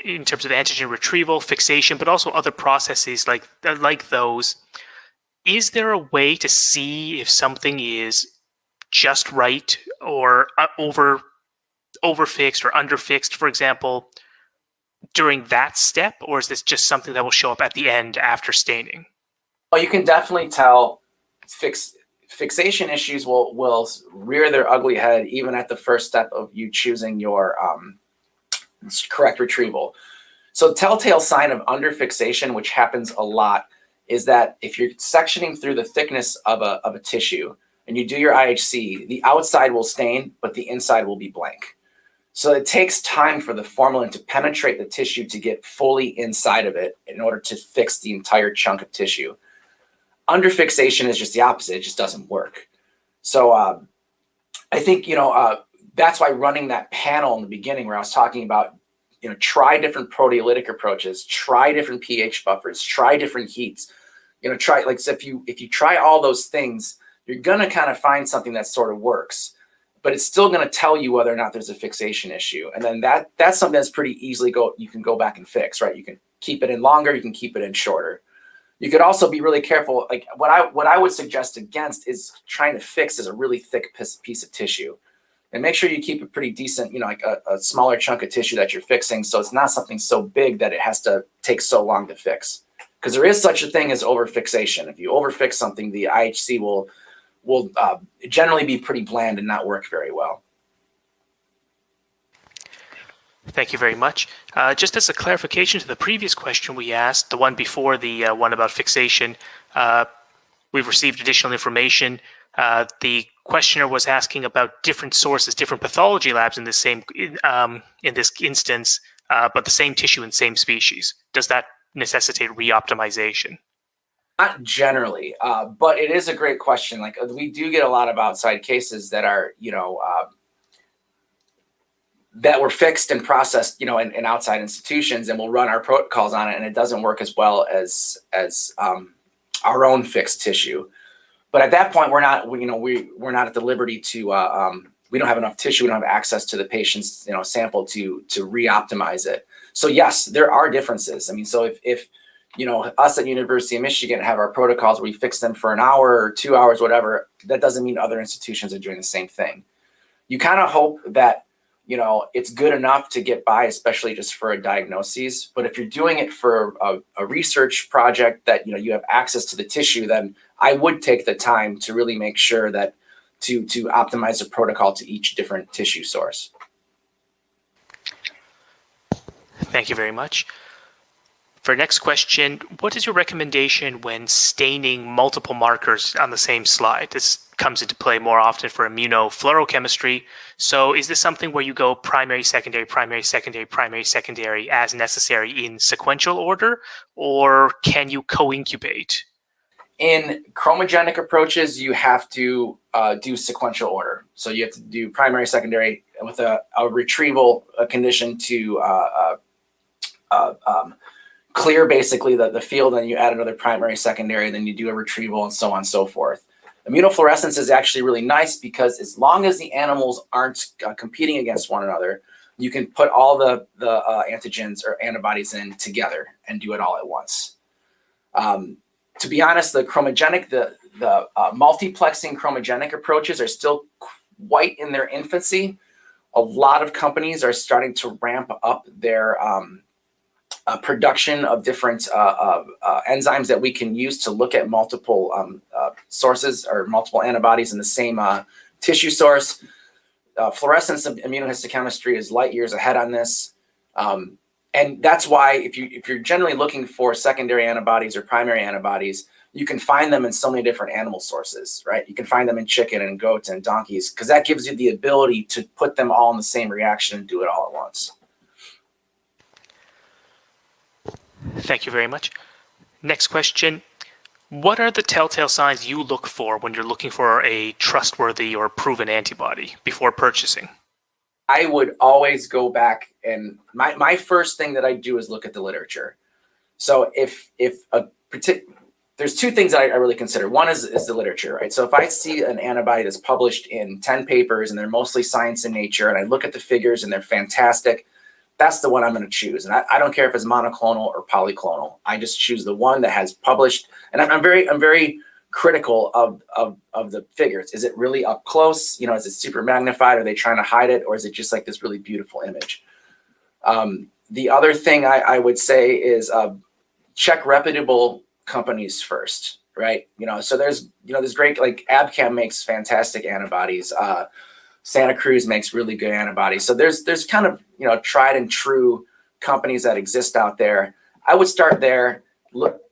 in terms of antigen retrieval, fixation, but also other processes like those. Is there a way to see if something is just right or overfixed or underfixed, for example, during that step, or is this just something that will show up at the end after staining? Well, you can definitely tell fixation issues will rear their ugly head even at the first step of you choosing your correct retrieval. So the telltale sign of underfixation, which happens a lot, is that if you're sectioning through the thickness of a tissue and you do your IHC, the outside will stain, but the inside will be blank. So it takes time for the formalin to penetrate the tissue to get fully inside of it in order to fix the entire chunk of tissue. Underfixation is just the opposite. It just doesn't work. So I think, you know, that's why running that panel in the beginning where I was talking about, you know, try different proteolytic approaches, try different pH buffers, try different heats, you know, try, like, so if you try all those things, you're going to kind of find something that sort of works, but it's still going to tell you whether or not there's a fixation issue. And then that's something that's pretty easily you can go back and fix, right? You can keep it in longer, you can keep it in shorter. You could also be really careful. Like what I would suggest against is trying to fix as a really thick piece of tissue, and make sure you keep a pretty decent, you know, like a smaller chunk of tissue that you're fixing. So it's not something so big that it has to take so long to fix, because there is such a thing as overfixation. If you overfix something, the IHC will generally be pretty bland and not work very well. Thank you very much. Just as a clarification to the previous question we asked, the one before the one about fixation, we've received additional information. The questioner was asking about different sources, different pathology labs in this same in this instance, but the same tissue and same species. Does that necessitate re-optimization? Not generally, but it is a great question. Like we do get a lot of outside cases that are, that were fixed and processed, in outside institutions, and we'll run our protocols on it, and it doesn't work as well as our own fixed tissue. But at that point, we're not at the liberty to. We don't have enough tissue. We don't have access to the patient's sample to re-optimize it. So yes, there are differences. I mean, so if us at University of Michigan have our protocols where we fix them for an hour or 2 hours, whatever, that doesn't mean other institutions are doing the same thing. You kind of hope that it's good enough to get by, especially just for a diagnosis. But if you're doing it for a research project that you have access to the tissue, then I would take the time to really make sure that to optimize the protocol to each different tissue source. Thank you very much. For next question, what is your recommendation when staining multiple markers on the same slide? This comes into play more often for immunofluorochemistry. So is this something where you go primary, secondary, primary, secondary, primary, secondary as necessary in sequential order, or can you co-incubate? In chromogenic approaches, you have to do sequential order. So you have to do primary, secondary with a retrieval condition to clear basically the field, and you add another primary, secondary, then you do a retrieval, and so on and so forth. Immunofluorescence is actually really nice because as long as the animals aren't competing against one another, you can put all the antigens or antibodies in together and do it all at once. To be honest, the chromogenic, the multiplexing chromogenic approaches are still quite in their infancy. A lot of companies are starting to ramp up their production of different enzymes that we can use to look at multiple sources or multiple antibodies in the same tissue source. Fluorescence of immunohistochemistry is light years ahead on this. And that's why if you're generally looking for secondary antibodies or primary antibodies, you can find them in so many different animal sources, right? You can find them in chicken and goats and donkeys, because that gives you the ability to put them all in the same reaction and do it all at once. Thank you very much. Next question. What are the telltale signs you look for when you're looking for a trustworthy or proven antibody before purchasing? I would always go back, and my first thing that I do is look at the literature. So there's two things that I really consider. One is the literature, right? So if I see an antibody that's published in 10 papers and they're mostly science in nature, and I look at the figures and they're fantastic, that's the one I'm going to choose. And I don't care if it's monoclonal or polyclonal. I just choose the one that has published. And I'm very critical of the figures. Is it really up close? Is it super magnified? Are they trying to hide it? Or is it just like this really beautiful image? The other thing I would say is check reputable companies first, right? So there's great, like Abcam makes fantastic antibodies. Santa Cruz makes really good antibodies. So there's kind of, tried and true companies that exist out there. I would start there,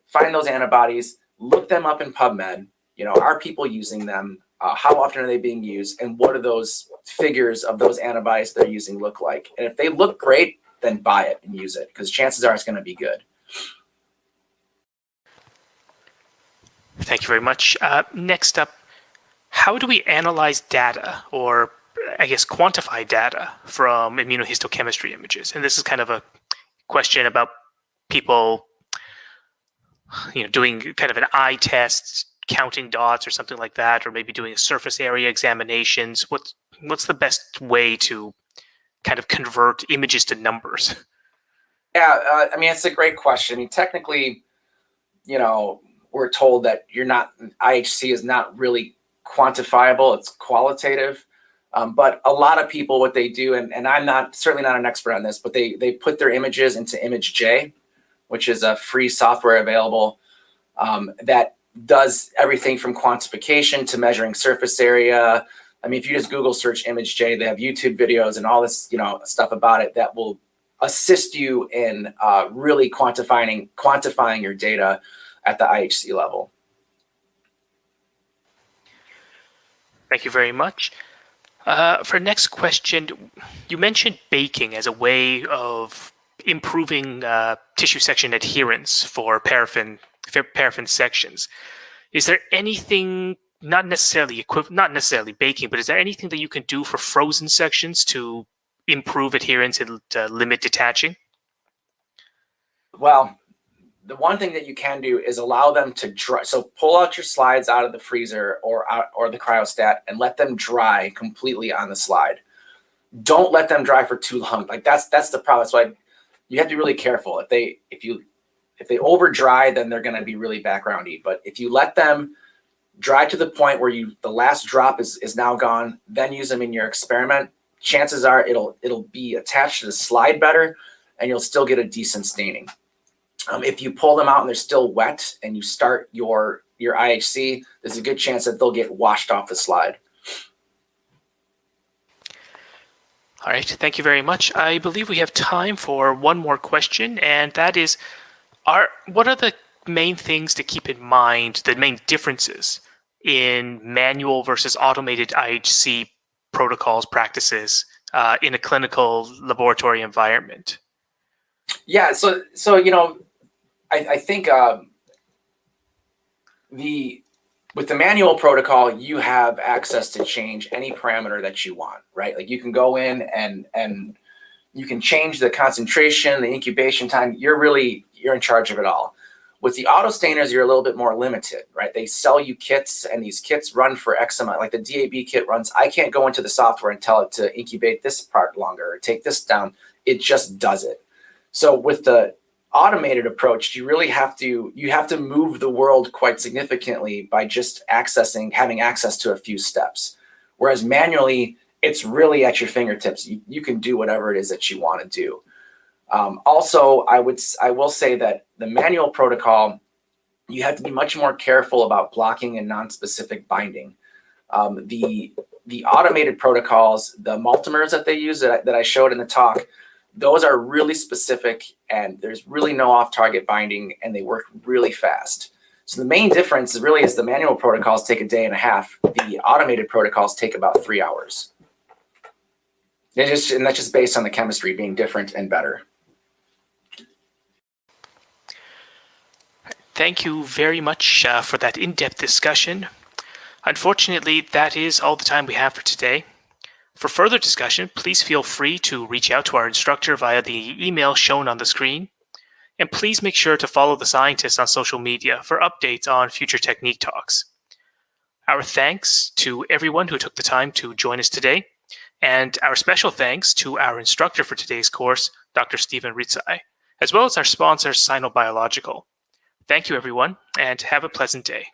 find those antibodies, look them up in PubMed. Are people using them? How often are they being used? And what are those figures of those antibodies they're using look like? And if they look great, then buy it and use it, because chances are it's going to be good. Thank you very much. Next up, how do we analyze data, or I guess quantify data from immunohistochemistry images? And this is kind of a question about people doing kind of an eye test, counting dots or something like that, or maybe doing a surface area examinations. What's the best way to kind of convert images to numbers? Yeah, it's a great question. I mean, technically, we're told that IHC is not really quantifiable, it's qualitative. But a lot of people, what they do, and I'm certainly not an expert on this, but they put their images into ImageJ, which is a free software available that does everything from quantification to measuring surface area. I mean, if you just Google search ImageJ, they have YouTube videos and all this, stuff about it that will assist you in really quantifying your data at the IHC level. Thank you very much. For next question, you mentioned baking as a way of improving tissue section adherence for paraffin sections. Is there anything, not necessarily baking, but is there anything that you can do for frozen sections to improve adherence and limit detaching? Well, the one thing that you can do is allow them to dry. So pull out your slides out of the freezer or the cryostat and let them dry completely on the slide. Don't let them dry for too long. Like that's the problem. That's why you have to be really careful. If they over dry, then they're going to be really backgroundy. But if you let them dry to the point where the last drop is now gone, then use them in your experiment, chances are it'll be attached to the slide better, and you'll still get a decent staining. If you pull them out and they're still wet and you start your IHC, there's a good chance that they'll get washed off the slide. All right, thank you very much. I believe we have time for one more question, and that is, what are the main things to keep in mind, the main differences in manual versus automated IHC protocols, practices in a clinical laboratory environment? Yeah, so I think with the manual protocol, you have access to change any parameter that you want, right? Like you can go in and you can change the concentration, the incubation time. You're in charge of it all. With the auto stainers, you're a little bit more limited, right? They sell you kits, and these kits run for X amount. Like the DAB kit runs, I can't go into the software and tell it to incubate this part longer or take this down. It just does it. So with the automated approach, you have to move the world quite significantly by just having access to a few steps. Whereas manually, it's really at your fingertips. You can do whatever it is that you want to do. Also, I will say that the manual protocol, you have to be much more careful about blocking and non-specific binding. The automated protocols, the multimers that they use that I showed in the talk, those are really specific, and there's really no off-target binding, and they work really fast. So the main difference really is the manual protocols take a day and a half. The automated protocols take about 3 hours. And that's just based on the chemistry being different and better. Thank you very much for that in-depth discussion. Unfortunately, that is all the time we have for today. For further discussion, please feel free to reach out to our instructor via the email shown on the screen. And please make sure to follow the scientists on social media for updates on future technique talks. Our thanks to everyone who took the time to join us today, and our special thanks to our instructor for today's course, Dr. Stephen Hrycaj, as well as our sponsor, Sinobiological. Thank you, everyone, and have a pleasant day.